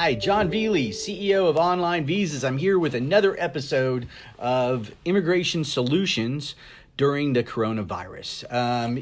Hi, John Velie, CEO of OnlineVisas. I'm here with another episode of Immigration Solutions during the coronavirus.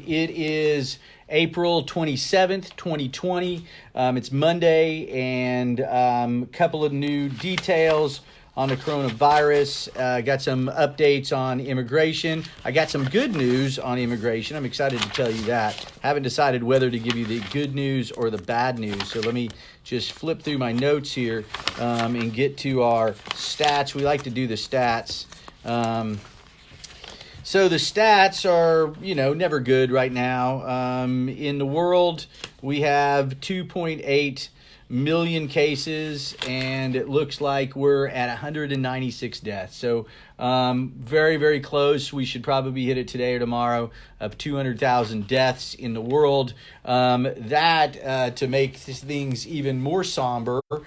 It is April 27th, 2020. It's Monday, and a couple of new details on the coronavirus. Got some updates on immigration. I got some good news on immigration. I'm excited to tell you that. Haven't decided whether to give you the good news or the bad news. So let me just flip through my notes here and get to our stats. We like to do the stats. So the stats are, never good right now. In the world, we have 2.8 million cases, and it looks like we're at 196 deaths. So very, very close. We should probably hit it today or tomorrow of 200,000 deaths in the world. To make things even more somber, is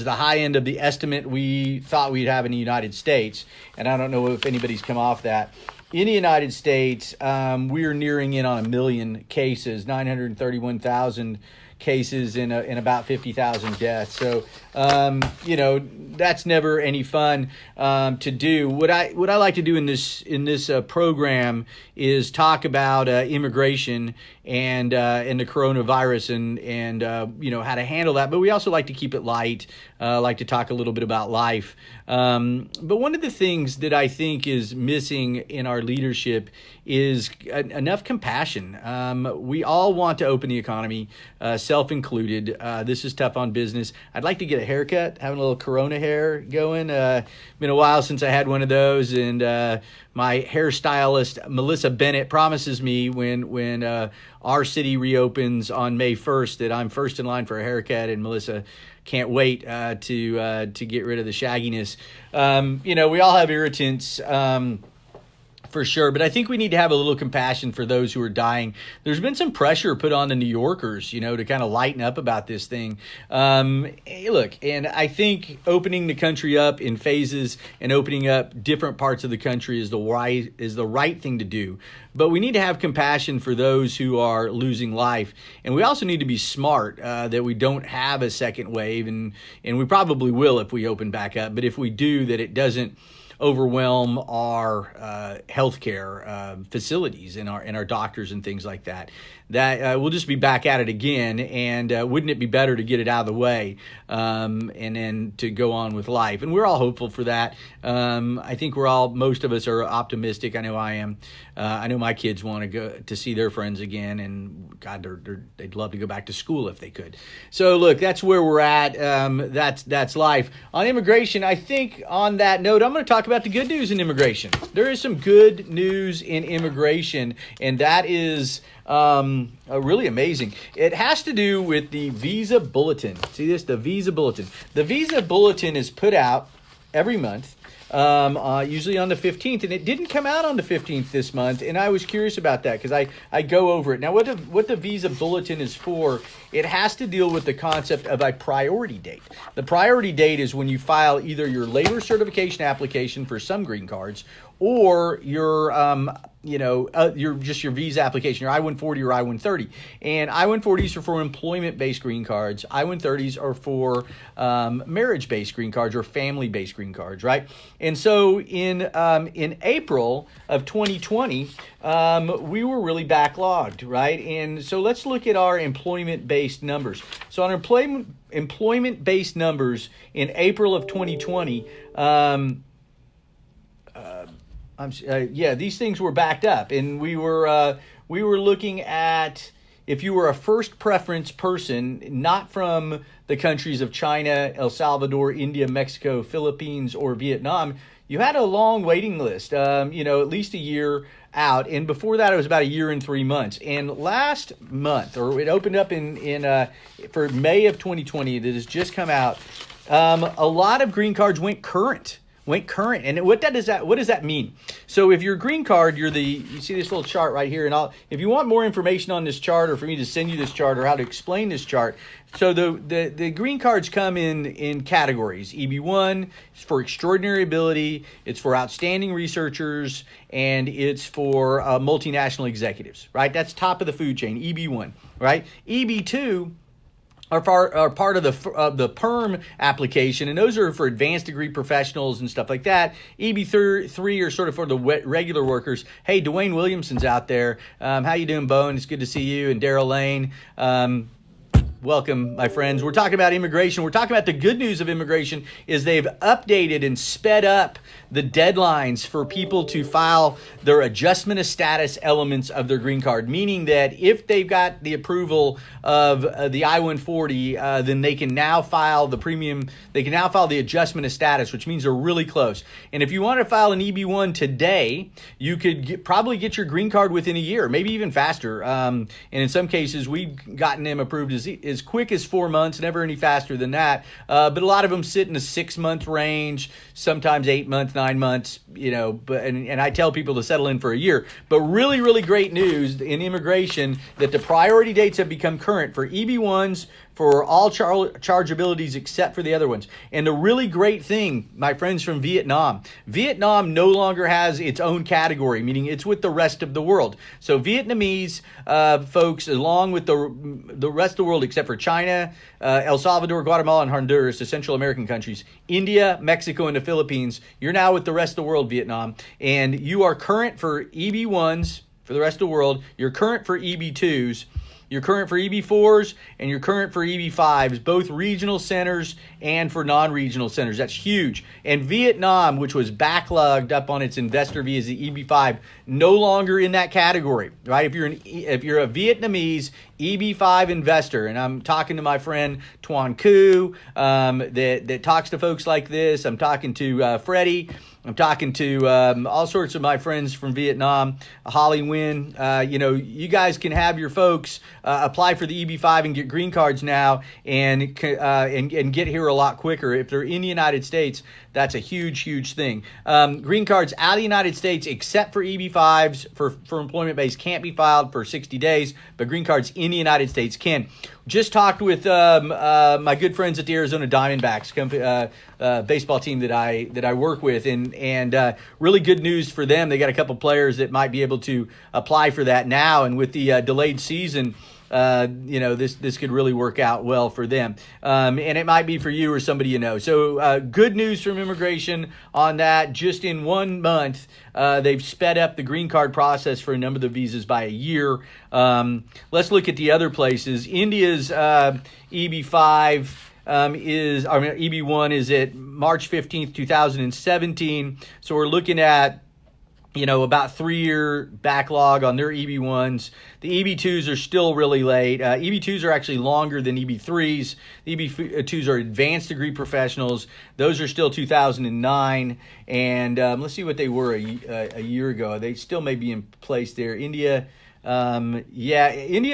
the high end of the estimate we thought we'd have in the United States. And I don't know if anybody's come off that. In the United States, we are nearing in on 1 million cases, 931,000 cases and about 50,000 deaths. So, that's never any fun to do. What I like to do in this program is talk about immigration and the coronavirus and how to handle that. But we also like to keep it light. Like to talk a little bit about life. But one of the things that I think is missing in our leadership is enough compassion. We all want to open the economy, self-included. This is tough on business. I'd like to get a haircut, having a little corona hair going. Been a while since I had one of those, and my hairstylist, Melissa Bennett, promises me when our city reopens on May 1st that I'm first in line for a haircut, and Melissa can't wait to get rid of the shagginess. We all have irritants, for sure, but I think we need to have a little compassion for those who are dying. There's been some pressure put on the New Yorkers, to kind of lighten up about this thing. Look, and I think opening the country up in phases and opening up different parts of the country is the right thing to do. But we need to have compassion for those who are losing life. And we also need to be smart that we don't have a second wave, and we probably will if we open back up. But if we do, that it doesn't overwhelm our healthcare facilities and our doctors and things like that. That we'll just be back at it again, and wouldn't it be better to get it out of the way and then to go on with life? And we're all hopeful for that. I think most of us are optimistic. I know I am. I know my kids want to go to see their friends again, and God, they'd love to go back to school if they could. So look, that's where we're at. That's life. On immigration, I think on that note, I'm going to talk about the good news in immigration. There is some good news in immigration, and that is really amazing. It has to do with the Visa Bulletin. See this? The Visa Bulletin. The Visa Bulletin is put out every month, usually on the 15th, and it didn't come out on the 15th this month, and I was curious about that because I go over it. Now, what the Visa Bulletin is for, it has to deal with the concept of a priority date. The priority date is when you file either your labor certification application for some green cards or your visa application, your I-140 or I-130. And I-140s are for employment-based green cards. I-130s are for marriage-based green cards or family-based green cards, right? And so in April of 2020, we were really backlogged, right? And so let's look at our employment-based numbers. So on employment-based numbers in April of 2020, these things were backed up, and we were looking at if you were a first preference person, not from the countries of China, El Salvador, India, Mexico, Philippines, or Vietnam, you had a long waiting list, at least a year out. And before that, it was about a year and 3 months. And last month, or it opened up for May of 2020, that has just come out, a lot of green cards went current. And what does that mean? So if your green card, you see this little chart right here, and if you want more information on this chart, or for me to send you this chart or how to explain this chart, so the green cards come in categories. EB1 is for extraordinary ability, it's for outstanding researchers, and it's for multinational executives, right? That's top of the food chain, EB1, right? EB2 are part of the perm application, and those are for advanced degree professionals and stuff like that. EB3 are sort of for the regular workers. Hey, Dwayne Williamson's out there. How you doing, Bone? It's good to see you. And Daryl Lane. Welcome, my friends. We're talking about immigration. We're talking about the good news of immigration is they've updated and sped up the deadlines for people to file their adjustment of status elements of their green card, meaning that if they've got the approval of the I-140, then they can now file the premium, they can now file the adjustment of status, which means they're really close. And if you want to file an EB1 today, you could probably get your green card within a year, maybe even faster. And in some cases, we've gotten them approved as quick as 4 months, never any faster than that. But a lot of them sit in a 6-month range, sometimes 8 months, 9 months, you know, but and I tell people to settle in for a year. But really, really great news in immigration that the priority dates have become current for EB1s, for all chargeabilities except for the other ones. And the really great thing, my friends from Vietnam, Vietnam no longer has its own category, meaning it's with the rest of the world. So Vietnamese folks, along with the rest of the world except for China, El Salvador, Guatemala, and Honduras, the Central American countries, India, Mexico, and the Philippines, you're now with the rest of the world, Vietnam, and you are current for EB1s for the rest of the world. You're current for EB2s. You're current for EB4s, and you're current for EB5s, both regional centers and for non-regional centers. That's huge. And Vietnam, which was backlogged up on its investor visa, the EB5, no longer in that category, right? If you're a Vietnamese EB5 investor, and I'm talking to my friend Tuan Ku, that talks to folks like this. I'm talking to Freddie. I'm talking to all sorts of my friends from Vietnam, Holly Nguyen. You guys can have your folks apply for the EB5 and get green cards now, and get here a lot quicker. If they're in the United States, that's a huge, huge thing. Green cards out of the United States, except for EB5s for employment base, can't be filed for 60 days, but green cards in the United States can. Just talked with my good friends at the Arizona Diamondbacks, baseball team that I work with, and really good news for them. They got a couple players that might be able to apply for that now, and with the delayed season, this could really work out well for them. And it might be for you or somebody you know. So good news from immigration on that. Just in 1 month, they've sped up the green card process for a number of the visas by a year. Let's look at the other places. India's EB5 EB1 is at March 15th, 2017. So we're looking at about 3-year backlog on their EB1s. The EB2s are still really late. EB2s are actually longer than EB3s. The EB2s are advanced degree professionals. Those are still 2009. And let's see what they were a year ago. They still may be in place there. India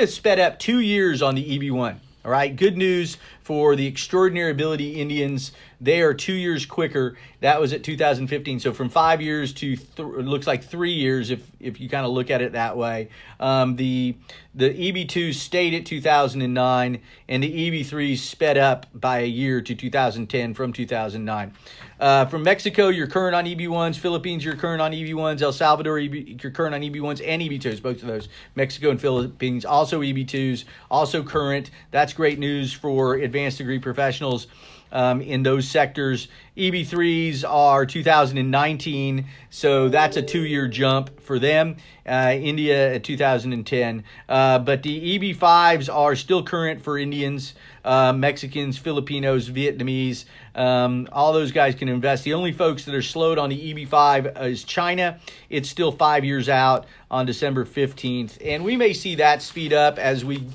sped up 2 years on the EB1. All right, good news for the Extraordinary Ability Indians. They are 2 years quicker. That was at 2015. So from 5 years to it looks like 3 years if you kind of look at it that way. The EB2 stayed at 2009, and the EB3 sped up by a year to 2010 from 2009. From Mexico, you're current on EB1s. Philippines, you're current on EB1s. El Salvador, you're current on EB1s and EB2s, both of those. Mexico and Philippines, also EB2s, also current. That's great news for advanced degree professionals in those sectors. EB3s are 2019, so that's a 2-year jump for them. India at 2010. But the EB5s are still current for Indians, Mexicans, Filipinos, Vietnamese. All those guys can invest. The only folks that are slowed on the EB5 is China. It's still 5 years out on December 15th. And we may see that speed up as we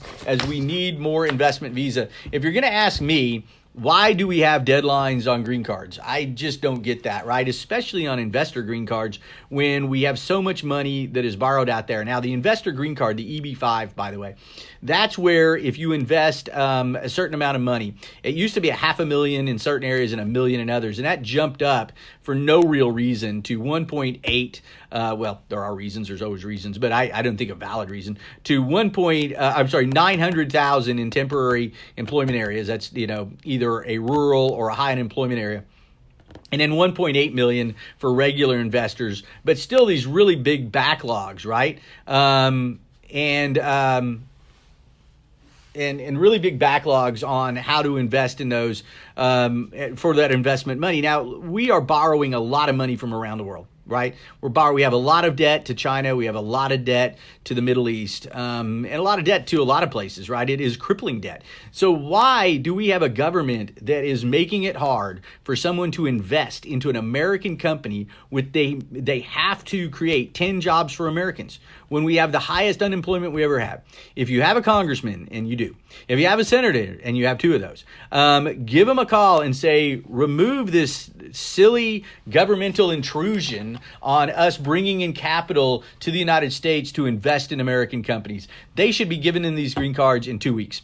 need more investment visa. If you're going to ask me, why do we have deadlines on green cards? I just don't get that, right? Especially on investor green cards when we have so much money that is borrowed out there. Now, the investor green card, the EB5, by the way, that's where if you invest a certain amount of money, it used to be $500,000 in certain areas and $1 million in others, and that jumped up for no real reason to 1.8. Well, there are reasons. There's always reasons, but I don't think a valid reason to 900,000 in temporary employment areas. That's either a rural or a high unemployment area. And then 1.8 million for regular investors, but still these really big backlogs, right? and really big backlogs on how to invest in those for that investment money. Now, we are borrowing a lot of money from around the world, right? We have a lot of debt to China. We have a lot of debt to the Middle East, and a lot of debt to a lot of places, right? It is crippling debt. So why do we have a government that is making it hard for someone to invest into an American company with they have to create 10 jobs for Americans when we have the highest unemployment we ever have? If you have a congressman, and you do, if you have a senator, and you have 2 of those, give them a call and say, remove this silly governmental intrusion on us bringing in capital to the United States to invest in American companies. They should be given in these green cards in 2 weeks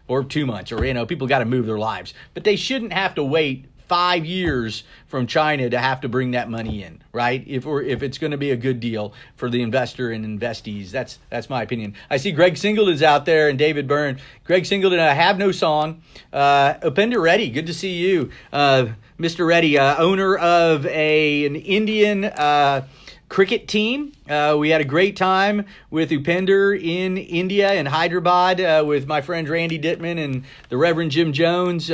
or 2 months, or, people got to move their lives, but they shouldn't have to wait 5 years from China to have to bring that money in, right? If it's going to be a good deal for the investor and investees. That's my opinion. I see Greg Singleton's out there and David Byrne. Greg Singleton, I have no song. Upender Reddy, good to see you. Mr. Reddy, owner of an Indian cricket team. We had a great time with Upender in India and Hyderabad with my friend Randy Dittman and the Reverend Jim Jones,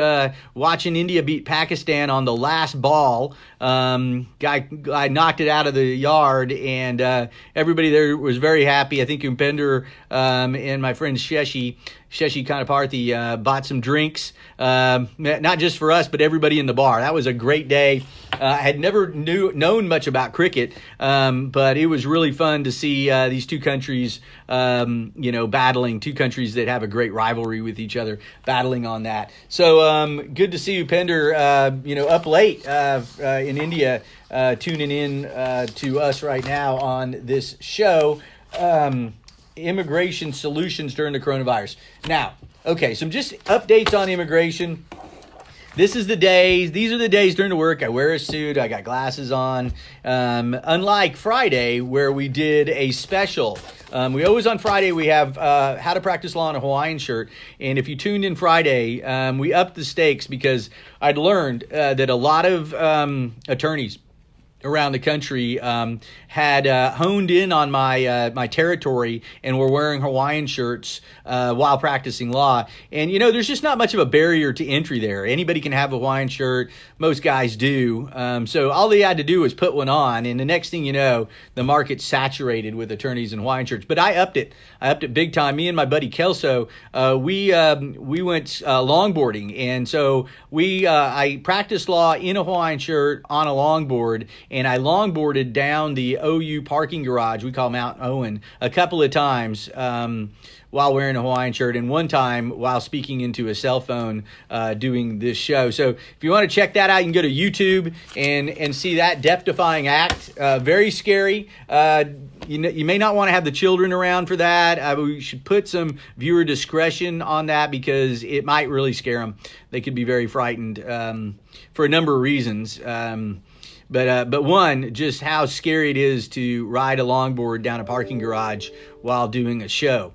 watching India beat Pakistan on the last ball. Guy knocked it out of the yard, and everybody there was very happy. I think Upender and my friend Sheshi Kanaparthi bought some drinks, not just for us, but everybody in the bar. That was a great day. I had never known much about cricket, but it was really fun to see these 2 countries, battling, 2 countries that have a great rivalry with each other, battling on that. So good to see Upender, up late in India, tuning in to us right now on this show. Immigration solutions during the coronavirus. Now, okay, some just updates on immigration. These are the days during the work I wear a suit, I got glasses on. Unlike Friday, where we did a special. We always on Friday, we have How to Practice Law in a Hawaiian Shirt. And if you tuned in Friday, we upped the stakes because I'd learned that a lot of attorneys around the country had honed in on my territory and were wearing Hawaiian shirts while practicing law. And, there's just not much of a barrier to entry there. Anybody can have a Hawaiian shirt. Most guys do. So all they had to do was put one on. And the next thing you know, the market's saturated with attorneys in Hawaiian shirts. But I upped it. Big time. Me and my buddy Kelso, we went longboarding. And so I practiced law in a Hawaiian shirt on a longboard. And I longboarded down the OU parking garage, we call Mount Owen, a couple of times while wearing a Hawaiian shirt, and one time while speaking into a cell phone doing this show. So if you want to check that out, you can go to YouTube and see that death-defying act. Very scary. You may not want to have the children around for that. We should put some viewer discretion on that because it might really scare them. They could be very frightened for a number of reasons. But one, just how scary it is to ride a longboard down a parking garage while doing a show.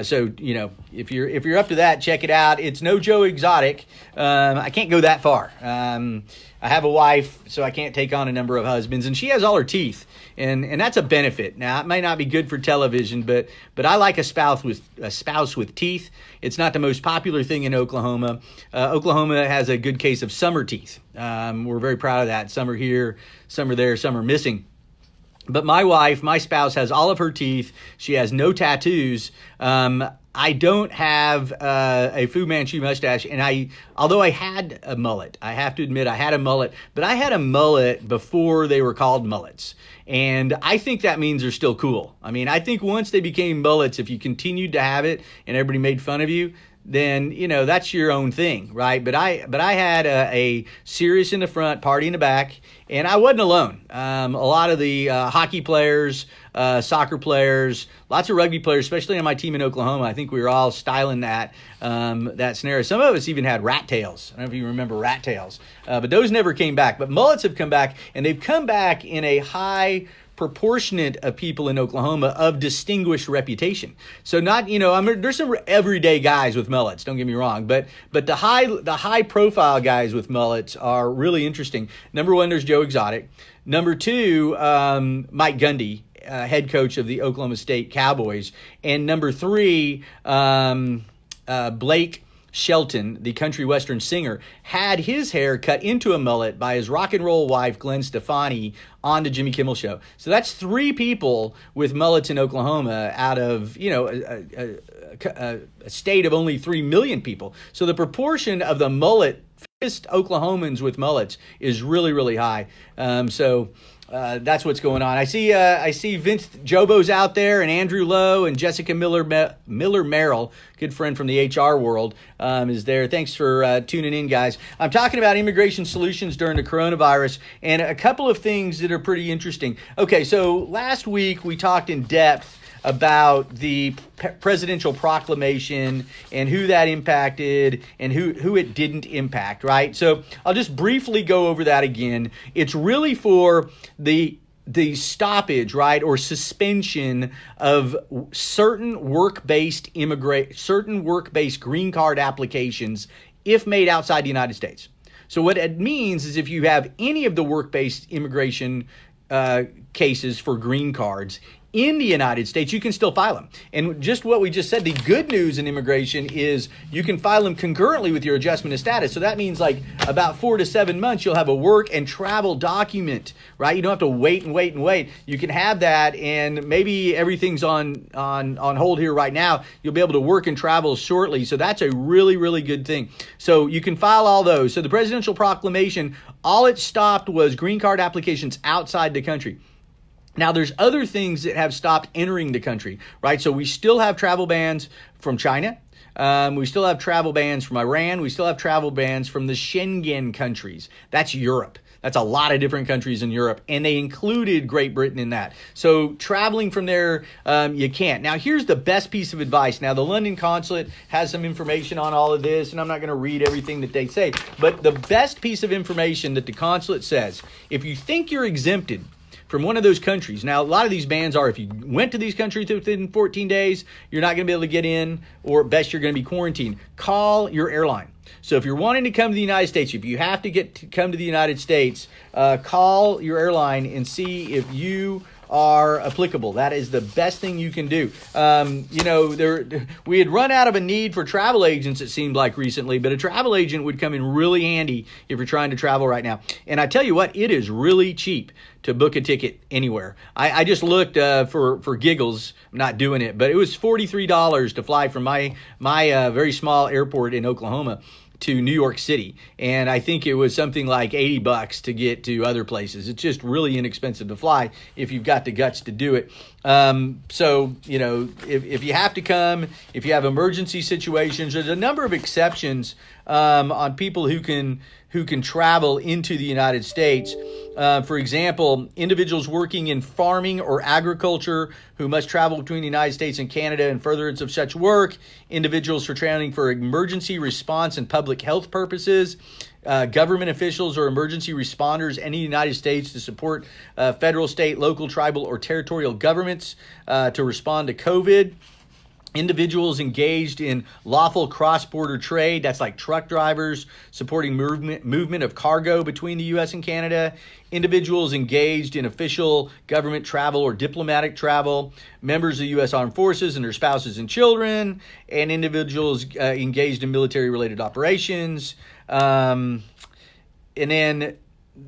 So if you're up to that, check it out. It's no Joe Exotic. I can't go that far. I have a wife, so I can't take on a number of husbands, and she has all her teeth, and that's a benefit. Now, it might not be good for television, but I like a spouse with teeth. It's not the most popular thing in Oklahoma. Oklahoma has a good case of summer teeth. We're very proud of that. Some are here, some are there, some are missing. But my spouse has all of her teeth. She has no tattoos. I don't have a Fu Manchu mustache, and although I had a mullet, I have to admit I had a mullet, but I had a mullet before they were called mullets. And I think that means they're still cool. I mean, I think once they became mullets, if you continued to have it and everybody made fun of you, then, that's your own thing, right? But I had a Sirius in the front, party in the back, and I wasn't alone. A lot of the hockey players, soccer players, lots of rugby players, especially on my team in Oklahoma, I think we were all styling that scenario. Some of us even had rat tails. I don't know if you remember rat tails, but those never came back. But mullets have come back, and they've come back in a high proportionate of people in Oklahoma of distinguished reputation. So not, there's some everyday guys with mullets, don't get me wrong, but the high profile guys with mullets are really interesting. Number one, there's Joe Exotic. Number two, Mike Gundy, head coach of the Oklahoma State Cowboys. And number three, Blake Shelton, the country western singer, had his hair cut into a mullet by his rock and roll wife, Gwen Stefani, on the Jimmy Kimmel Show. So that's 3 people with mullets in Oklahoma out of, a state of only 3 million people. So the proportion of the fittest Oklahomans with mullets is really, really high. That's what's going on. I see Vince Jobo's out there, and Andrew Lowe and Jessica Miller Merrill, good friend from the HR world, is there. Thanks for tuning in, guys. I'm talking about immigration solutions during the coronavirus, and a couple of things that are pretty interesting. Okay, so last week we talked in depth about the Presidential Proclamation and who that impacted and who it didn't impact, right? So I'll just briefly go over that again. It's really for the stoppage, right, or suspension of certain work-based green card applications if made outside the United States. So what it means is if you have any of the work-based immigration cases for green cards in the United States, you can still file them. And just what we just said, the good news in immigration is you can file them concurrently with your adjustment of status. So that means like about 4 to 7 months, you'll have a work and travel document, right? You don't have to wait and wait and wait. You can have that, and maybe everything's on hold here right now. You'll be able to work and travel shortly. So that's a really, really good thing. So you can file all those. So the Presidential Proclamation, all it stopped was green card applications outside the country. Now, there's other things that have stopped entering the country, right? So we still have travel bans from China. We still have travel bans from Iran. We still have travel bans from the Schengen countries. That's Europe. That's a lot of different countries in Europe, and they included Great Britain in that. So traveling from there, you can't. Now, here's the best piece of advice. Now, the London consulate has some information on all of this, and I'm not going to read everything that they say, but the best piece of information that the consulate says, if you think you're exempted from one of those countries. Now, a lot of these bans are if you went to these countries within 14 days, you're not going to be able to get in, or at best you're going to be quarantined. Call your airline. So if you're wanting to come to the United States, if you have to come to the United States, call your airline and see if you are applicable. That is the best thing you can do. We had run out of a need for travel agents, it seemed like recently, but a travel agent would come in really handy if you're trying to travel right now. And I tell you what, it is really cheap to book a ticket anywhere. I just looked for giggles. I'm not doing it, but it was $43 to fly from my very small airport in Oklahoma to New York City. And I think it was something like $80 to get to other places. It's just really inexpensive to fly if you've got the guts to do it. If you have to come, if you have emergency situations, there's a number of exceptions on people who can travel into the United States. For example, individuals working in farming or agriculture who must travel between the United States and Canada in furtherance of such work, individuals for traveling for emergency response and public health purposes, government officials or emergency responders in the United States to support federal, state, local, tribal, or territorial governments to respond to COVID. Individuals engaged in lawful cross-border trade, that's like truck drivers supporting movement of cargo between the U.S. and Canada. Individuals engaged in official government travel or diplomatic travel, members of the U.S. Armed Forces and their spouses and children, and individuals engaged in military-related operations. And then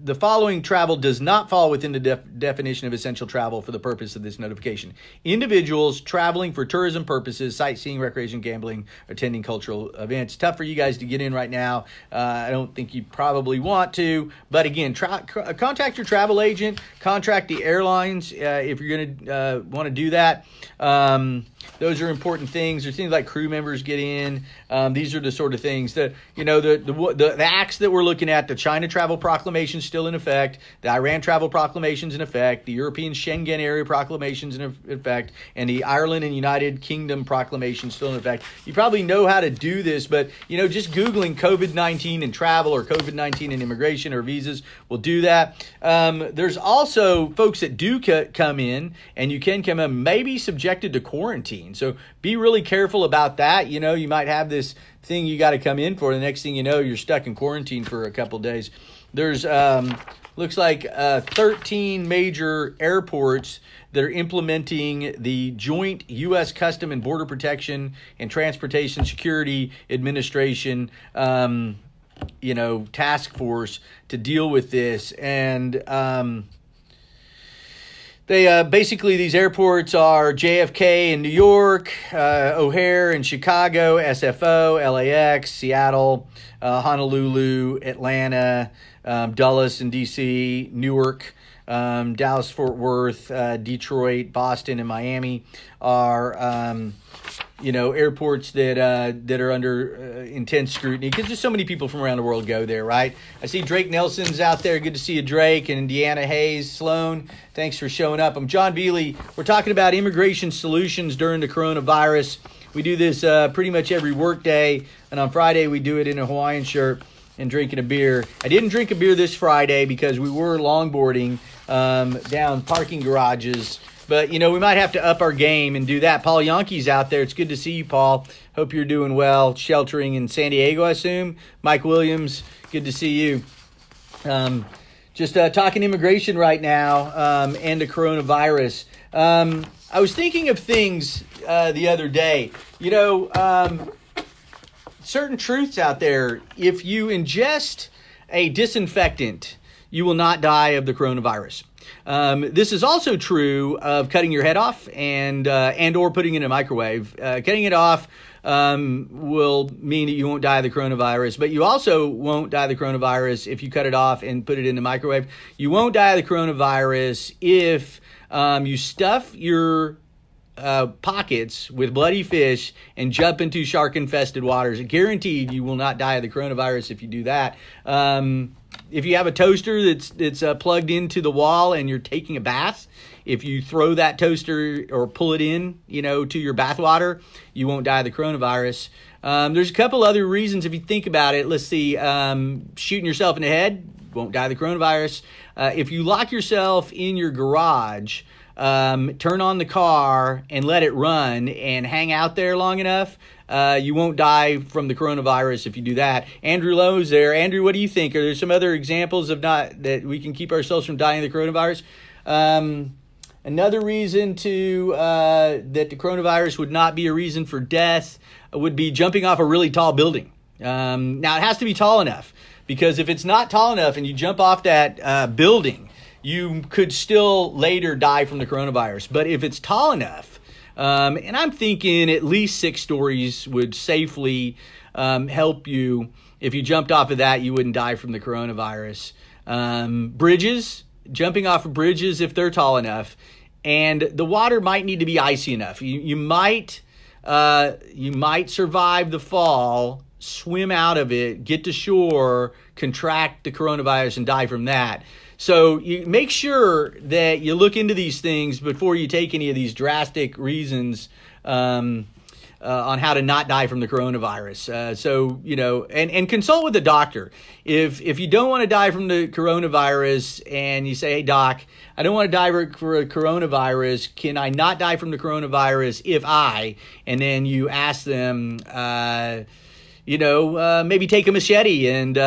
the following travel does not fall within the definition of essential travel for the purpose of this notification. Individuals traveling for tourism purposes, sightseeing, recreation, gambling, attending cultural events. Tough for you guys to get in right now. I don't think you probably want to. But again, contact your travel agent. Contract the airlines if you're going to want to do that. Those are important things. There's things like crew members get in. These are the sort of things that, the acts that we're looking at, the China Travel Proclamation still in effect, the Iran Travel Proclamation's in effect, the European Schengen Area Proclamation's in effect, and the Ireland and United Kingdom Proclamation still in effect. You probably know how to do this, but, just Googling COVID-19 and travel or COVID-19 and immigration or visas will do that. There's also folks that do come in, and you can come in, may be subjected to quarantine. quarantine. So be really careful about that. You know, you might have this thing you got to come in for. The next thing you know, you're stuck in quarantine for a couple of days. There's looks like 13 major airports that are implementing the joint U.S. Custom and Border Protection and Transportation Security Administration task force to deal with this. And they basically, these airports are JFK in New York, O'Hare in Chicago, SFO, LAX, Seattle, Honolulu, Atlanta, Dulles in DC, Newark, Dallas, Fort Worth, Detroit, Boston, and Miami are airports that are under intense scrutiny because there's so many people from around the world go there, right? I see Drake Nelson's out there. Good to see you, Drake, and Deanna Hayes. Sloan, thanks for showing up. I'm John Velie. We're talking about immigration solutions during the coronavirus. We do this pretty much every work day, and on Friday we do it in a Hawaiian shirt and drinking a beer. I didn't drink a beer this Friday because we were longboarding down parking garages. But, we might have to up our game and do that. Paul Yonke's out there. It's good to see you, Paul. Hope you're doing well. Sheltering in San Diego, I assume. Mike Williams, good to see you. Just talking immigration right now and the coronavirus. I was thinking of things the other day. Certain truths out there. If you ingest a disinfectant, you will not die of the coronavirus. This is also true of cutting your head off and or putting it in a microwave. Cutting it off will mean that you won't die of the coronavirus, but you also won't die of the coronavirus if you cut it off and put it in the microwave. You won't die of the coronavirus if you stuff your pockets with bloody fish and jump into shark-infested waters. Guaranteed you will not die of the coronavirus if you do that. If you have a toaster that's plugged into the wall and you're taking a bath, if you throw that toaster or pull it in, to your bath water, you won't die of the coronavirus. There's a couple other reasons if you think about it. Let's see, shooting yourself in the head, won't die of the coronavirus. If you lock yourself in your garage, turn on the car and let it run and hang out there long enough, you won't die from the coronavirus if you do that. Andrew Lowe's there. Andrew, what do you think? Are there some other examples of that we can keep ourselves from dying of the coronavirus? Another reason that the coronavirus would not be a reason for death would be jumping off a really tall building. Now, it has to be tall enough, because if it's not tall enough and you jump off that building, you could still later die from the coronavirus. But if it's tall enough, and I'm thinking at least 6 stories would safely help you. If you jumped off of that, you wouldn't die from the coronavirus. Bridges, jumping off of bridges if they're tall enough. And the water might need to be icy enough. You might survive the fall, swim out of it, get to shore, contract the coronavirus, and die from that. So you make sure that you look into these things before you take any of these drastic reasons on how to not die from the coronavirus. And consult with a doctor. If you don't want to die from the coronavirus and you say, hey, doc, I don't want to die for a coronavirus. Can I not die from the coronavirus if and then you ask them, maybe take a machete and,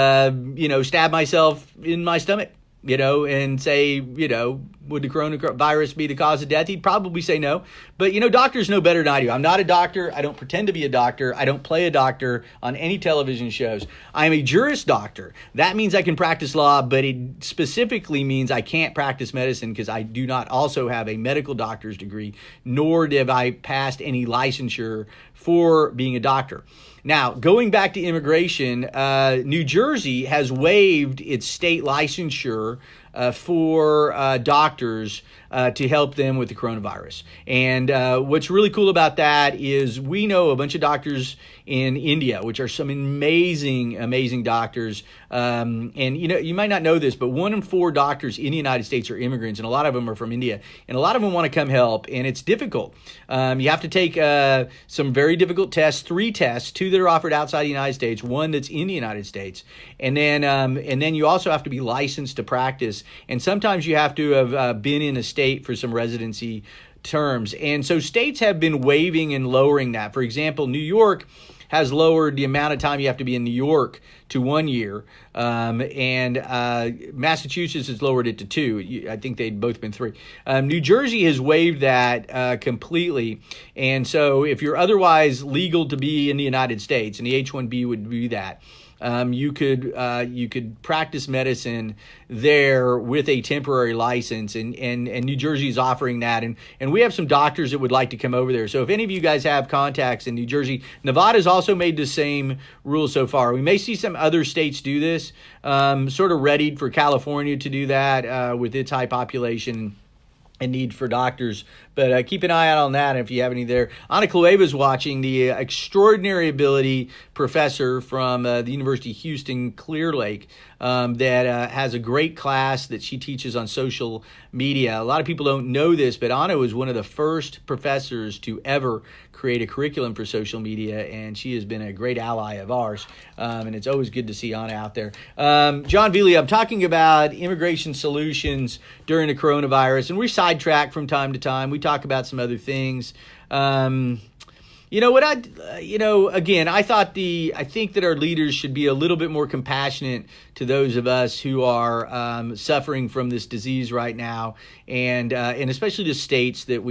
stab myself in my stomach. And say, would the coronavirus be the cause of death? He'd probably say no. But, doctors know better than I do. I'm not a doctor. I don't pretend to be a doctor. I don't play a doctor on any television shows. I'm a juris doctor. That means I can practice law, but it specifically means I can't practice medicine because I do not also have a medical doctor's degree, nor have I passed any licensure for being a doctor. Now, going back to immigration, New Jersey has waived its state licensure for doctors to help them with the coronavirus. And what's really cool about that is we know a bunch of doctors in India, which are some amazing, amazing doctors. And, you might not know this, but 1 in 4 doctors in the United States are immigrants, and a lot of them are from India. And a lot of them want to come help, and it's difficult. You have to take some very difficult tests, 3 tests, 2 that are offered outside the United States, 1 that's in the United States. And then you also have to be licensed to practice. And sometimes you have to have been in a state for some residency terms. And so states have been waiving and lowering that. For example, New York has lowered the amount of time you have to be in New York to 1 year, and Massachusetts has lowered it to 2. I think they'd both been 3. New Jersey has waived that completely, and so if you're otherwise legal to be in the United States, and the H-1B would be that, you could practice medicine there with a temporary license, and New Jersey is offering that, and we have some doctors that would like to come over there. So if any of you guys have contacts in New Jersey, Nevada's also made the same rule so far. We may see some other states do this, sort of readied for California to do that with its high population and need for doctors, but keep an eye out on that if you have any there. Ana Klueva's watching, the extraordinary ability professor from the University of Houston, Clear Lake, that has a great class that she teaches on social media. A lot of people don't know this, but Ana was one of the first professors to ever create a curriculum for social media, and she has been a great ally of ours, and it's always good to see Ana out there. John Velie, I'm talking about immigration solutions during the coronavirus, and we're sidetracked from time to time. We talk about some other things. Again, I think that our leaders should be a little bit more compassionate to those of us who are suffering from this disease right now, and especially the states that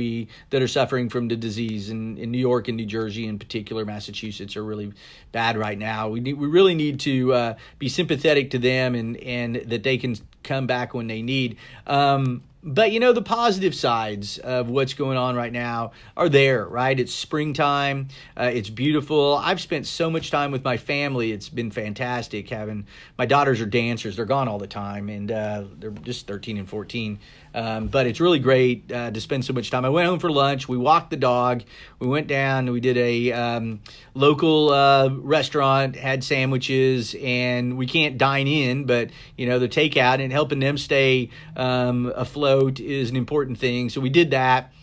are suffering from the disease. In New York and New Jersey, in particular, Massachusetts are really bad right now. We really need to be sympathetic to them, and that they can come back when they need. But, the positive sides of what's going on right now are there, right? It's springtime. It's beautiful. I've spent so much time with my family. It's been fantastic. My daughters are dancers. They're gone all the time, and they're just 13 and 14. But it's really great to spend so much time. I went home for lunch. We walked the dog. We went down. We did a local restaurant, had sandwiches, and we can't dine in, but, the takeout and helping them stay afloat is an important thing. So we did that.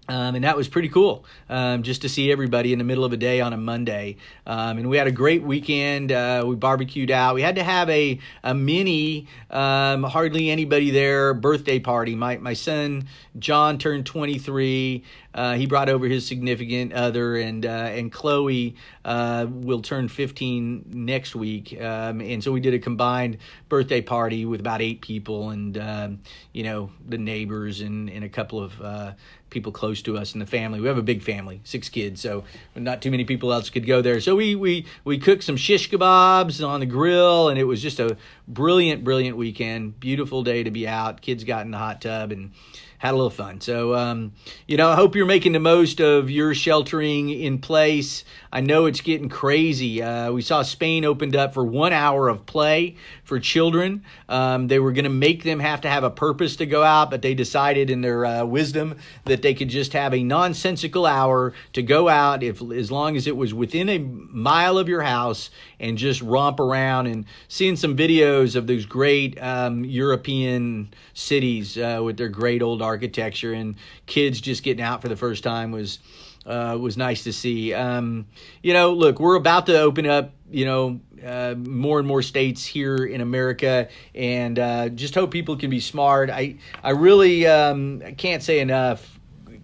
And that was pretty cool, just to see everybody in the middle of a day on a Monday. And we had a great weekend. We barbecued out. We had to have a mini, hardly anybody there, birthday party. My son, John, turned 23. He brought over his significant other, and Chloe will turn 15 next week. And so we did a combined birthday party with about 8 people, and, the neighbors and a couple of people close to us in the family. We have a big family, 6 kids, so not too many people else could go there. So we cooked some shish kebabs on the grill, and it was just a brilliant weekend. Beautiful day to be out. Kids got in the hot tub and had a little fun. So, I hope you're making the most of your sheltering in place. I know it's getting crazy. We saw Spain opened up for 1 hour of play for children. They were going to make them have to have a purpose to go out, but they decided in their wisdom that they could just have a nonsensical hour to go out as long as it was within a mile of your house, and just romp around. And seeing some videos of those great European cities with their great old architecture, and kids just getting out for the first time was nice to see. Look, we're about to open up, more and more states here in America, and just hope people can be smart. I really can't say enough.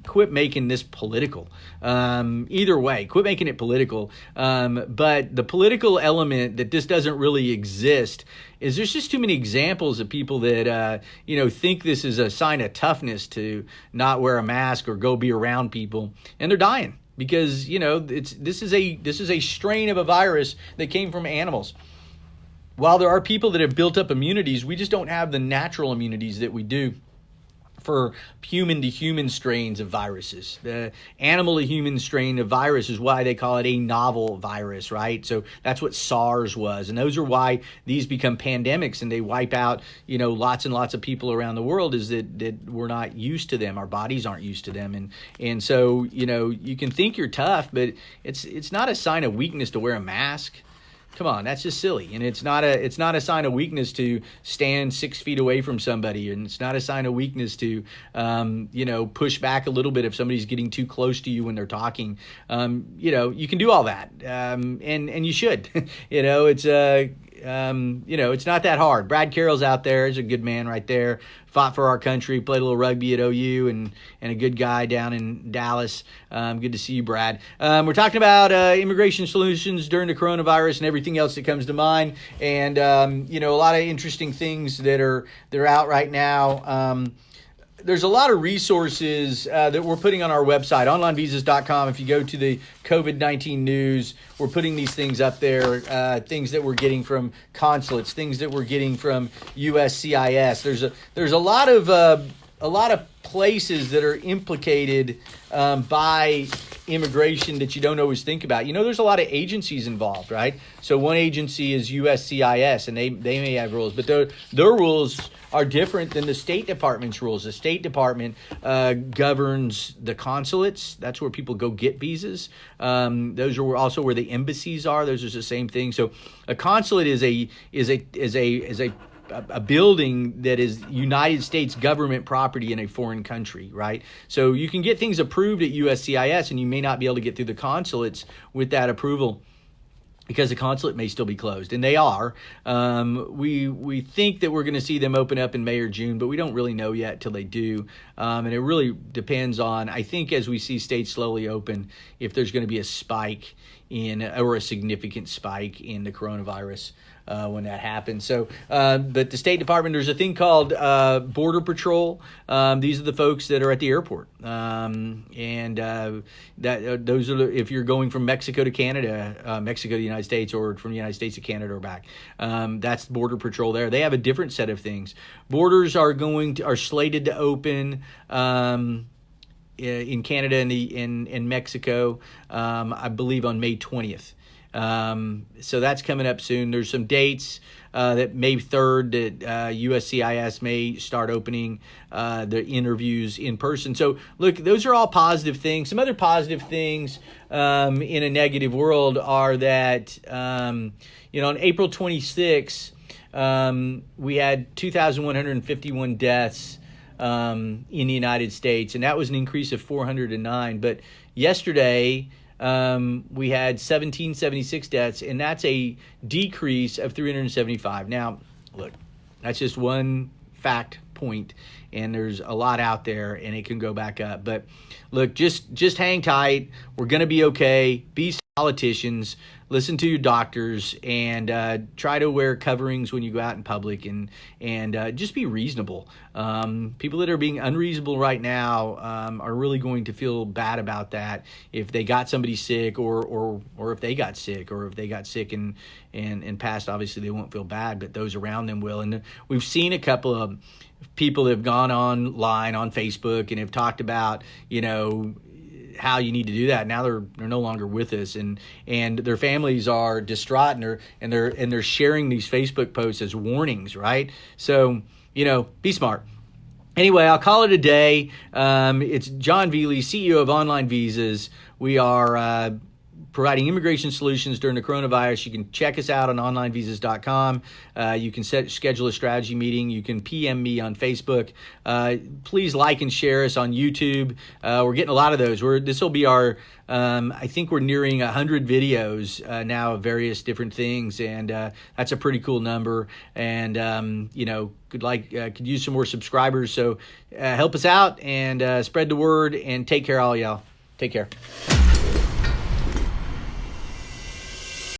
Quit making this political. Either way, quit making it political. But the political element that this doesn't really exist is there's just too many examples of people that, think this is a sign of toughness to not wear a mask or go be around people, and they're dying because, this is a strain of a virus that came from animals. While there are people that have built up immunities, we just don't have the natural immunities that we do for human-to-human strains of viruses. The animal-to-human strain of virus is why they call it a novel virus, right? So that's what SARS was. And those are why these become pandemics and they wipe out, lots and lots of people around the world, is that we're not used to them. Our bodies aren't used to them. And so, you can think you're tough, but it's not a sign of weakness to wear a mask. Come on, that's just silly. And it's not a sign of weakness to stand 6 feet away from somebody, and it's not a sign of weakness to push back a little bit if somebody's getting too close to you when they're talking. You can do all that, and you should. It's it's not that hard. Brad Carroll's out there. He's a good man right there. Fought for our country, played a little rugby at OU, and a good guy down in Dallas. Good to see you, Brad. We're talking about immigration solutions during the coronavirus and everything else that comes to mind. And, a lot of interesting things that are out right now. There's a lot of resources that we're putting on our website, OnlineVisas.com. If you go to the COVID-19 news, we're putting these things up there, things that we're getting from consulates, things that we're getting from USCIS. There's a lot of places that are implicated by immigration that you don't always think about. There's a lot of agencies involved, right? So one agency is USCIS, and they may have rules, but their rules are different than the State Department's rules. The State Department governs the consulates. That's where people go get visas. Those are also where the embassies are. Those are the same thing. So a consulate is a building that is United States government property in a foreign country, right? So you can get things approved at USCIS, and you may not be able to get through the consulates with that approval, because the consulate may still be closed, and they are. We think that we're going to see them open up in May or June, but we don't really know yet till they do. And it really depends on, I think, as we see states slowly open, if there's going to be a spike or a significant spike in the coronavirus when that happens. So, but the State Department, there's a thing called Border Patrol. These are the folks that are at the airport, those are if you're going from Mexico to Canada, Mexico to the United States, or from the United States to Canada or back. That's Border Patrol there. They have a different set of things. Borders are slated to open in Canada and in Mexico, I believe on May 20th. So that's coming up soon. There's some dates that May 3rd that USCIS may start opening the interviews in person. So look, those are all positive things. Some other positive things in a negative world are that, on April 26th, we had 2,151 deaths in the United States, and that was an increase of 409. But yesterday, we had 1,776 deaths, and that's a decrease of 375. Now, look, that's just one fact point, and there's a lot out there, and it can go back up. But look, just hang tight. We're going to be okay. Be politicians. Listen to your doctors, and try to wear coverings when you go out in public, and just be reasonable. People that are being unreasonable right now are really going to feel bad about that if they got somebody sick, or if they got sick, or if they got sick and passed. Obviously, they won't feel bad, but those around them will. And we've seen a couple of people that have gone online on Facebook and have talked about, how you need to do that. Now they're no longer with us, and their families are distraught, and they're sharing these Facebook posts as warnings, right? So, be smart. Anyway, I'll call it a day. It's John Velie, CEO of OnlineVisas. We are providing immigration solutions during the coronavirus. You can check us out on OnlineVisas.com. You can schedule a strategy meeting. You can PM me on Facebook. Please like and share us on YouTube. We're getting a lot of those. This will be our, I think we're nearing 100 videos now of various different things, and that's a pretty cool number. And could use some more subscribers. So help us out and spread the word, and take care, all y'all. Take care.